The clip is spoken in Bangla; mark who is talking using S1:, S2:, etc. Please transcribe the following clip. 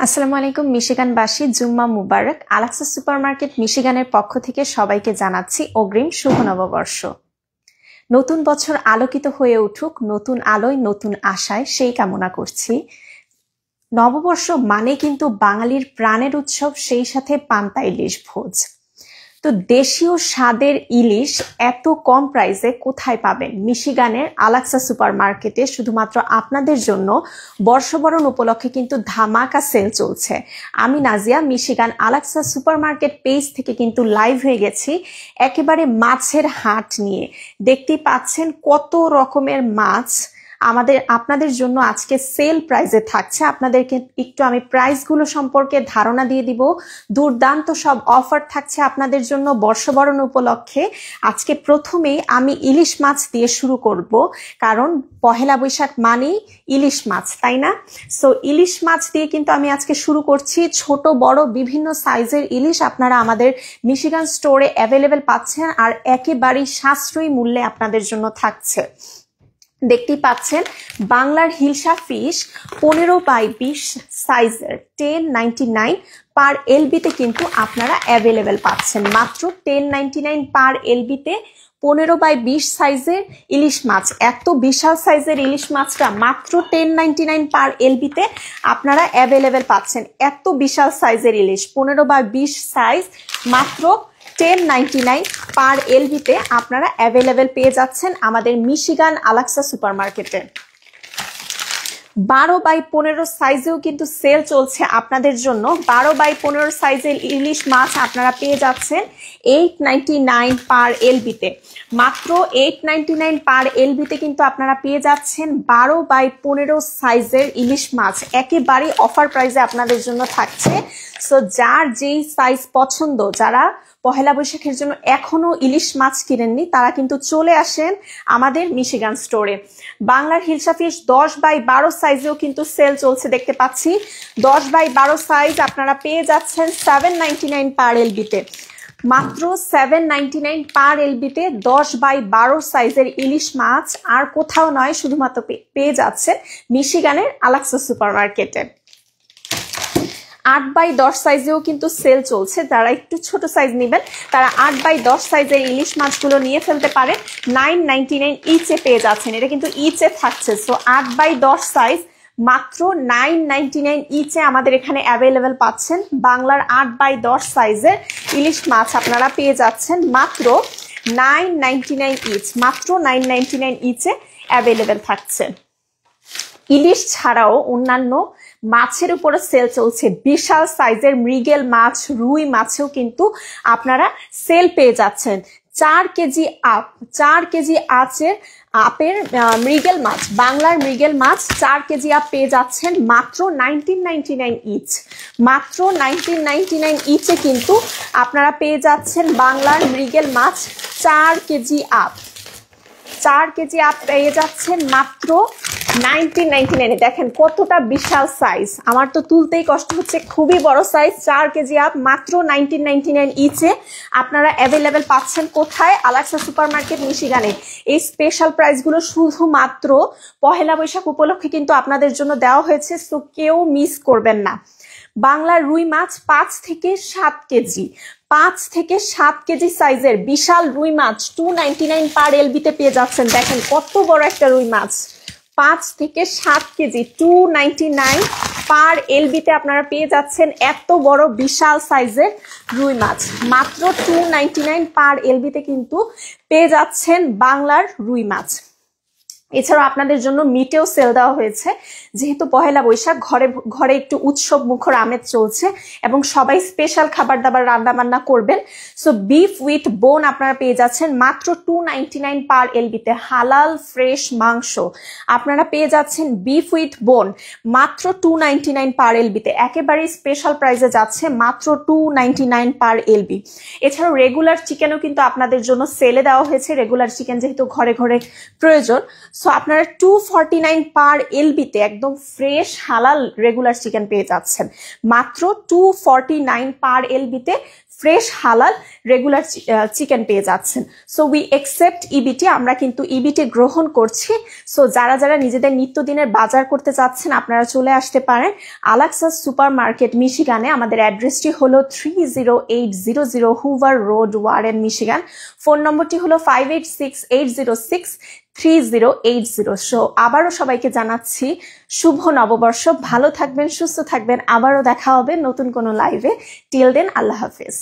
S1: আসসালামু আলাইকুম মিশিগানবাসী, জুম্মা মুবারক। আলাক্সা সুপারমার্কেট মিশিগানের পক্ষ থেকে সবাইকে জানাচ্ছি অগ্রিম শুভ নববর্ষ। নতুন বছর আলোকিত হয়ে উঠুক, নতুন আলোয় নতুন আশায়, সেই কামনা করছি। নববর্ষ মানে কিন্তু বাঙালির প্রাণের উৎসব, সেই সাথে পান্তা ইলিশ ভোজ। তো দেশীয় স্বাদের ইলিশ এত কম প্রাইসে কোথায় পাবেন? মিশিগানের আলাক্সা সুপারমার্কেটে শুধুমাত্র আপনাদের জন্য বর্ষবরণ উপলক্ষে কিন্তু ধামাকা সেল চলছে। আমি নাজিয়া মিশিগান আলাক্সা সুপারমার্কেট পেজ থেকে কিন্তু লাইভ হয়ে গেছি একেবারে মাছের হাট নিয়ে। দেখতেই পাচ্ছেন কত রকমের মাছ আপনাদের জন্য আজকে সেল প্রাইসে থাকছে। আপনাদেরকে একটু আমি প্রাইসগুলো সম্পর্কে ধারণা দিয়ে দিব। দুর্দান্ত সব অফার থাকছে আপনাদের জন্য বর্ষবরণ উপলক্ষে। আজকে প্রথমেই আমি ইলিশ মাছ দিয়ে শুরু করব, কারণ পহেলা বৈশাখ মানেই ইলিশ মাছ, তাই না? সো ইলিশ মাছ দিয়ে কিন্তু আমি আজকে শুরু করছি। ছোট বড় বিভিন্ন সাইজের ইলিশ আপনারা আমাদের মিশিগান স্টোরে অ্যাভেলেবেল পাচ্ছেন, আর একেবারেই সাশ্রয়ী মূল্যে আপনাদের জন্য থাকছে। দেখতেই পাচ্ছেন বাংলার হিলসা ফিশ 15x20 সাইজের 10.99 পার এলবিতে কিন্তু আপনারা অ্যাভেলেবেল পাচ্ছেন। মাত্র 10.99 পার এলবিতে 15x20 সাইজের ইলিশ মাছ। এত বিশাল সাইজের ইলিশ মাছটা মাত্র 10.99 পার এলবিতে আপনারা অ্যাভেলেবেল পাচ্ছেন। এত বিশাল সাইজের ইলিশ 15x20 সাইজ মাত্র 10.99 পার এলবিতে আপনারা অ্যাভেলেবেল পেয়ে যাচ্ছেন আমাদের মিশিগান আলাক্সা সুপারমার্কেটে। 12x15 সাইজেও কিন্তু সেল চলছে আপনাদের জন্য। 12x15 সাইজের ইলিশ মাছ আপনারা পেয়ে যাচ্ছেন 8.99 পার এলবিতে। মাত্র 8.99 পার এলবিতে কিন্তু আপনারা পেয়ে যাচ্ছেন 12x15 সাইজের ইলিশ মাছ। একেবারে অফার প্রাইসে আপনাদের জন্য থাকছে। সো যার যেই সাইজ পছন্দ, যারা পহেলা বৈশাখের জন্য এখনো ইলিশ মাছ কিনেননি, তারা কিন্তু চলে আসেন আমাদের মিশিগান স্টোরে। বাংলার হিলসা ফিশ 10x12 সাইজেও কিন্তু সেল চলছে দেখতে পাচ্ছি। 10x12 সাইজ আপনারা পেয়ে যাচ্ছেন 7.99 পার এলবিতে। মাত্র 7.99 পার এলবিতে 10x12 সাইজের ইলিশ মাছ আর কোথাও নয়, শুধুমাত্র পেয়ে যাচ্ছেন মিশিগানের আলাক্সা সুপারমার্কেটে। 8x10 সাইজেও কিন্তু সেল চলছে। যারা একটু ছোট সাইজ নেবেন তারা 8x10 সাইজের ইলিশ মাছগুলো নিয়ে ফেলতে পারেন। 9.99 ইচে পেয়ে যাচ্ছেন। এটা কিন্তু ইচে থাকছে। সো 8x10 সাইজ মাত্র 9.99 ইচে আমাদের এখানে অ্যাভেলেবেল পাচ্ছেন। বাংলার 8x10 সাইজের ইলিশ মাছ আপনারা পেয়ে যাচ্ছেন মাত্র 9.99 ইচ। মাত্র 9.99 ইচে অ্যাভেলেবেল থাকছে। ইলিশ ছাড়াও অন্যান্য মাছের উপরে সেল চলছে। বিশাল সাইজের মৃগেল মাছ, রুই মাছেও কিন্তু আপনারা সেল পেয়ে যাচ্ছেন। 4 কেজি আপের মৃগেল মাছ, বাংলার মৃগেল মাছ 4 কেজি আপ পেয়ে যাচ্ছেন মাত্র 19.99 ইচ। মাত্র 19.99 ইচে কিন্তু আপনারা পেয়ে যাচ্ছেন বাংলার মৃগেল মাছ 4 কেজি আপ। 4 কেজি আপ পেয়ে যাচ্ছেন মাত্র 19.99। দেখেন কতটা বিশাল সাইজ, আমার তো তুলতেই কষ্ট হচ্ছে। খুবই বড় সাইজ, 4 কেজি আপ মাত্র 19.99 ইচে আপনারা অ্যাভেলেবেল পাচ্ছেন। কোথায়? আলাক্সা সুপারমার্কেট মিশিগানে। এই স্পেশাল প্রাইসগুলো শুধুমাত্র পহেলা বৈশাখ উপলক্ষে কিন্তু আপনাদের জন্য দেওয়া হয়েছে। সো কেউ মিস করবেন না। বাংলার রুই মাছ 5 থেকে 7 কেজি, 5 থেকে 7 কেজি সাইজের বিশাল রুই মাছ 2.99 পার এলবিতে পেয়ে যাচ্ছেন। দেখেন কত বড় একটা রুই মাছ। 5 থেকে 7 কেজি 2.99 পার এলবিতে আপনারা পেয়ে যাচ্ছেন এত বড় বিশাল সাইজের রুই মাছ। মাত্র 2.99 পার এলবিতে কিন্তু পেয়ে যাচ্ছেন বাংলার রুই মাছ। এছাড়াও আপনাদের জন্য মিটেও সেল দেওয়া হয়েছে। যেহেতু পহেলা বৈশাখ, ঘরে ঘরে একটু উৎসব মুখর আমেজ চলছে এবং সবাই স্পেশাল খাবার দাবার রান্না বান্না করবেন। সো বিফ উইথ বোন আপনারা পেয়ে যাচ্ছেন মাত্র 2.99 পার এলবিতে। হালাল ফ্রেশ মাংস আপনারা পেয়ে যাচ্ছেন বিফ উইথ বোন মাত্র 2.99 পার এলবিতে। একেবারে স্পেশাল প্রাইসে যাচ্ছে মাত্র 2.99 পার এলবি। এছাড়াও রেগুলার চিকেনও কিন্তু আপনাদের জন্য সেলে দেওয়া হয়েছে। রেগুলার চিকেন যেহেতু ঘরে ঘরে প্রয়োজন, সো আপনারা 249 পার এলবিতে একদম ফ্রেশ হালাল রেগুলার চিকেন পেয়ে যাচ্ছেন। মাত্র 249 পার এলবিতে ফ্রেশ হালাল রেগুলার চিকেন পেয়ে যাচ্ছেন। সো উই একসেপ্ট ইবিটি, আমরা কিন্তু ইবিটি গ্রহণ করছি। সো যারা যারা নিজেদের নিত্যদিনের বাজার করতে চাচ্ছেন আপনারা চলে আসতে পারেন আলাক্সা সুপার মার্কেট মিশিগানে। আমাদের অ্যাড্রেসটি হলো 30800 Hoover road, Warren, Michigan. Phone নম্বরটি হলো 5868063080। সো আবারও সবাইকে জানাচ্ছি শুভ নববর্ষ। ভালো থাকবেন, সুস্থ থাকবেন। আবারও দেখা হবে নতুন কোনো লাইভে। টিল দেন, আল্লাহ হাফেজ।